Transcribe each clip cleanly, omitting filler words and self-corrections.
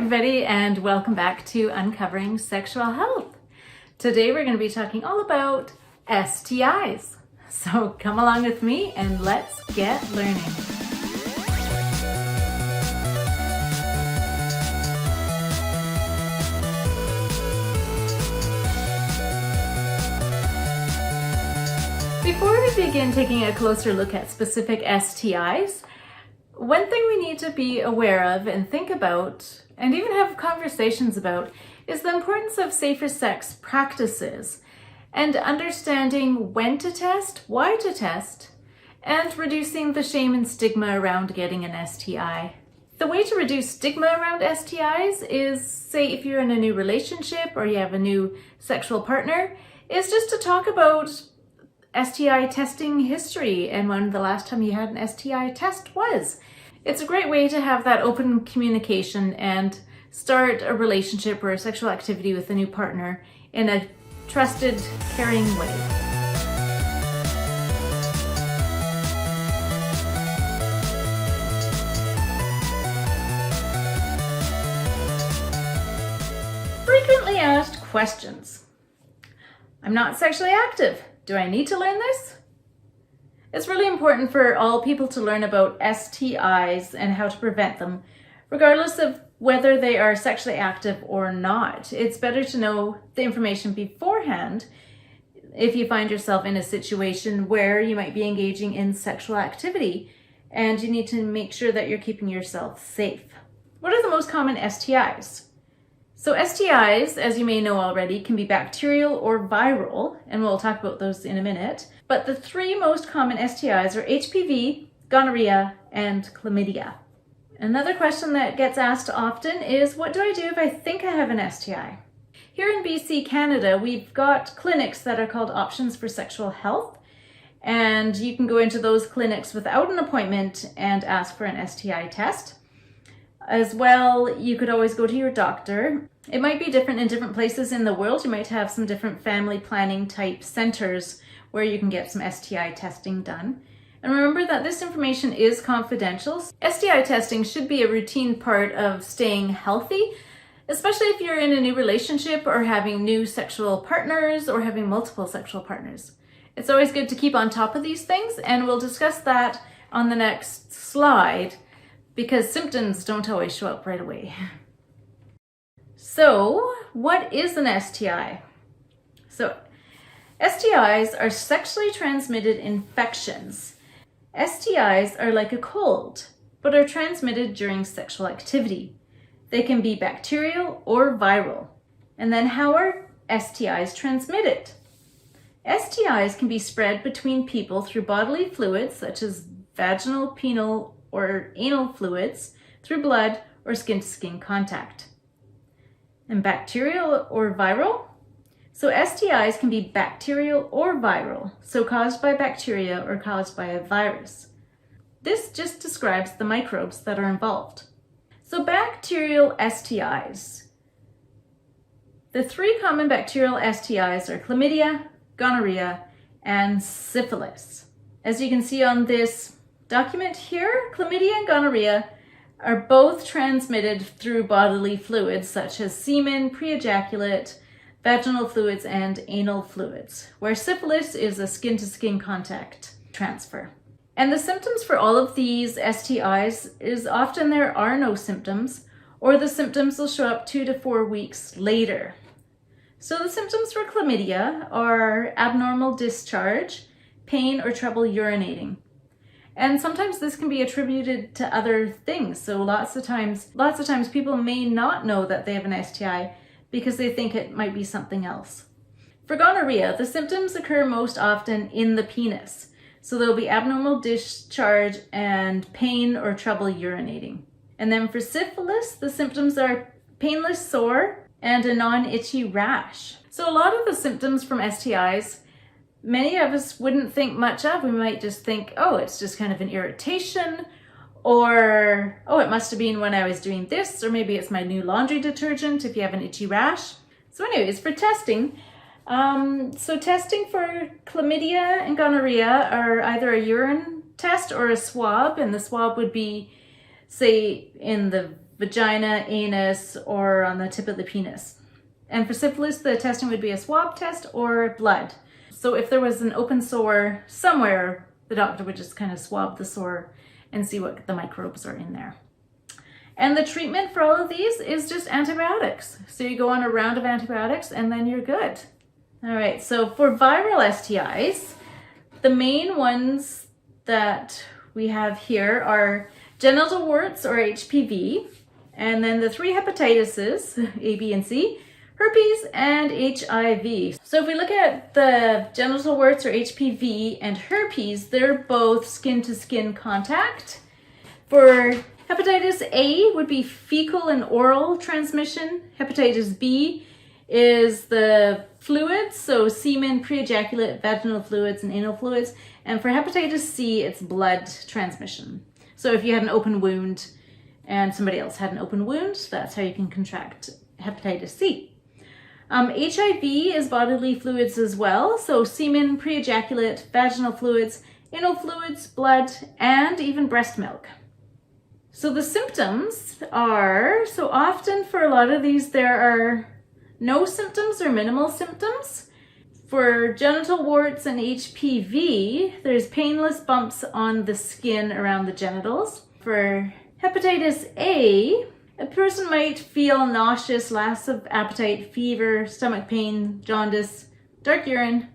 everybody, and welcome back to Uncovering Sexual Health. Today we're going to be talking all about STIs. So come along with me and let's get learning. Before we begin taking a closer look at specific STIs, one thing we need to be aware of and think about, and even have conversations about, is the importance of safer sex practices and understanding when to test, why to test, and reducing the shame and stigma around getting an STI. The way to reduce stigma around STIs is, say, if you're in a new relationship or you have a new sexual partner, is just to talk about STI testing history and when the last time you had an STI test was. It's a great way to have that open communication and start a relationship or a sexual activity with a new partner in a trusted, caring way. Frequently asked questions. I'm not sexually active. Do I need to learn this? It's really important for all people to learn about STIs and how to prevent them, regardless of whether they are sexually active or not. It's better to know the information beforehand if you find yourself in a situation where you might be engaging in sexual activity and you need to make sure that you're keeping yourself safe. What are the most common STIs? So STIs, as you may know already, can be bacterial or viral, and we'll talk about those in a minute. But the three most common STIs are HPV, gonorrhea, and chlamydia. Another question that gets asked often is, what do I do if I think I have an STI? Here in BC, Canada, we've got clinics that are called Options for Sexual Health, and you can go into those clinics without an appointment and ask for an STI test. As well, you could always go to your doctor. It might be different in different places in the world. You might have some different family planning type centers where you can get some STI testing done. And remember that this information is confidential. STI testing should be a routine part of staying healthy, especially if you're in a new relationship or having new sexual partners or having multiple sexual partners. It's always good to keep on top of these things, and we'll discuss that on the next slide, because symptoms don't always show up right away. So, what is an STI? So, STIs are sexually transmitted infections. STIs are like a cold, but are transmitted during sexual activity. They can be bacterial or viral. And then how are STIs transmitted? STIs can be spread between people through bodily fluids such as vaginal, penile, or anal fluids, through blood or skin-to-skin contact. And bacterial or viral? So STIs can be bacterial or viral, so caused by bacteria or caused by a virus. This just describes the microbes that are involved. So bacterial STIs. The three common bacterial STIs are chlamydia, gonorrhea, and syphilis. As you can see on this document here, chlamydia and gonorrhea are both transmitted through bodily fluids such as semen, pre-ejaculate, vaginal fluids, and anal fluids, where syphilis is a skin-to-skin contact transfer. And the symptoms for all of these STIs is often there are no symptoms, or the symptoms will show up 2 to 4 weeks later. So the symptoms for chlamydia are abnormal discharge, pain, or trouble urinating. And sometimes this can be attributed to other things. So lots of times people may not know that they have an STI because they think it might be something else. For gonorrhea, the symptoms occur most often in the penis. So there'll be abnormal discharge and pain or trouble urinating. And then for syphilis, the symptoms are painless sore and a non-itchy rash. So a lot of the symptoms from STIs, many of us wouldn't think much of. We might just think, oh, it's just kind of an irritation, or, oh, it must have been when I was doing this, or maybe it's my new laundry detergent if you have an itchy rash. So anyways, for testing, testing for chlamydia and gonorrhea are either a urine test or a swab, and the swab would be, say, in the vagina, anus, or on the tip of the penis. And for syphilis, the testing would be a swab test or blood. So if there was an open sore somewhere, the doctor would just kind of swab the sore and see what the microbes are in there. And the treatment for all of these is just antibiotics. So you go on a round of antibiotics and then you're good. All right, so for viral STIs, the main ones that we have here are genital warts or HPV, and then the 3 hepatitises, A, B, and C, herpes, and HIV. So if we look at the genital warts or HPV and herpes, they're both skin-to-skin contact. For hepatitis A would be fecal and oral transmission. Hepatitis B is the fluids, so semen, pre-ejaculate, vaginal fluids, and anal fluids. And for hepatitis C, it's blood transmission. So if you had an open wound and somebody else had an open wound, that's how you can contract hepatitis C. HIV is bodily fluids as well, so semen, pre-ejaculate, vaginal fluids, anal fluids, blood, and even breast milk. So the symptoms are, so often for a lot of these there are no symptoms or minimal symptoms. For genital warts and HPV, there's painless bumps on the skin around the genitals. For hepatitis A person might feel nauseous, loss of appetite, fever, stomach pain, jaundice, dark urine,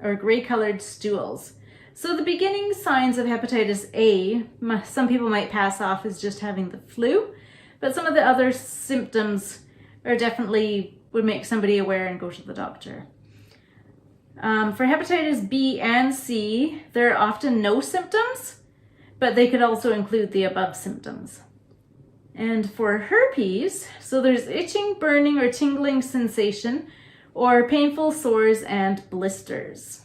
or gray-colored stools. So the beginning signs of hepatitis A, some people might pass off as just having the flu, but some of the other symptoms are definitely would make somebody aware and go to the doctor. For hepatitis B and C, there are often no symptoms, but they could also include the above symptoms. And for herpes, so there's itching, burning, or tingling sensation, or painful sores and blisters.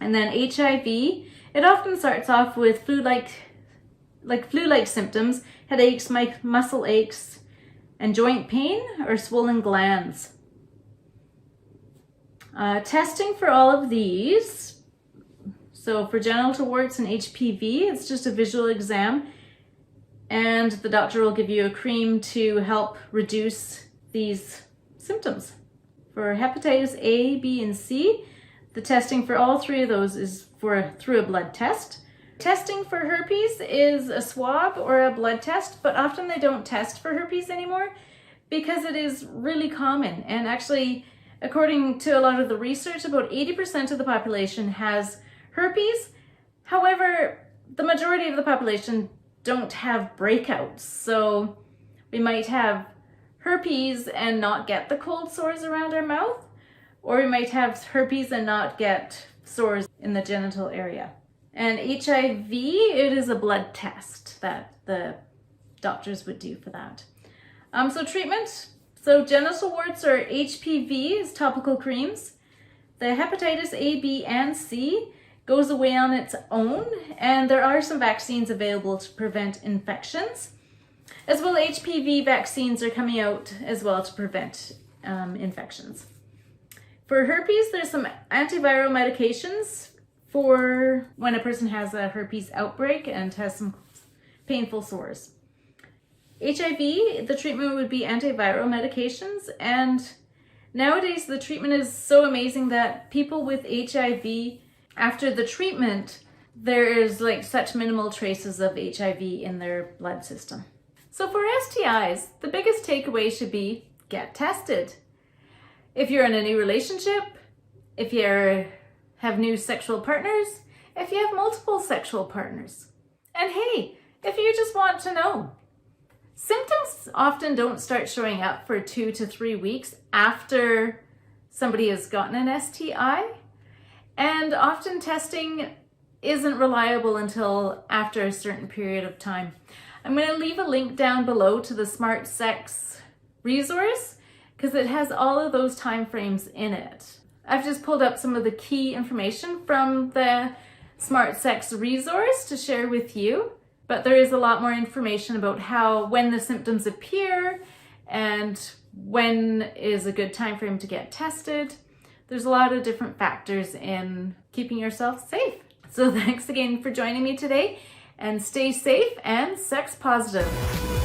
And then HIV, it often starts off with flu-like symptoms, headaches, muscle aches, and joint pain or swollen glands. Testing for all of these, so for genital warts and HPV, it's just a visual exam, and the doctor will give you a cream to help reduce these symptoms. For hepatitis A, B, and C, the testing for all 3 of those is through a blood test. Testing for herpes is a swab or a blood test, but often they don't test for herpes anymore because it is really common. And actually, according to a lot of the research, about 80% of the population has herpes. However, the majority of the population don't have breakouts. So we might have herpes and not get the cold sores around our mouth, or we might have herpes and not get sores in the genital area. And HIV, it is a blood test that the doctors would do for that. So treatment, so genital warts or HPV is topical creams. The hepatitis A, B, and C goes away on its own, and there are some vaccines available to prevent infections. As well, HPV vaccines are coming out as well to prevent infections. For herpes, there's some antiviral medications for when a person has a herpes outbreak and has some painful sores. HIV, the treatment would be antiviral medications, and nowadays the treatment is so amazing that people with HIV, after the treatment, there is like such minimal traces of HIV in their blood system. So for STIs, the biggest takeaway should be get tested. If you're in a new relationship, if you have new sexual partners, if you have multiple sexual partners. And hey, if you just want to know. Symptoms often don't start showing up for 2 to 3 weeks after somebody has gotten an STI. And often testing isn't reliable until after a certain period of time. I'm going to leave a link down below to the Smart Sex resource because it has all of those time frames in it. I've just pulled up some of the key information from the Smart Sex resource to share with you, but there is a lot more information about when the symptoms appear and when is a good time frame to get tested. There's a lot of different factors in keeping yourself safe. So thanks again for joining me today, and stay safe and sex positive.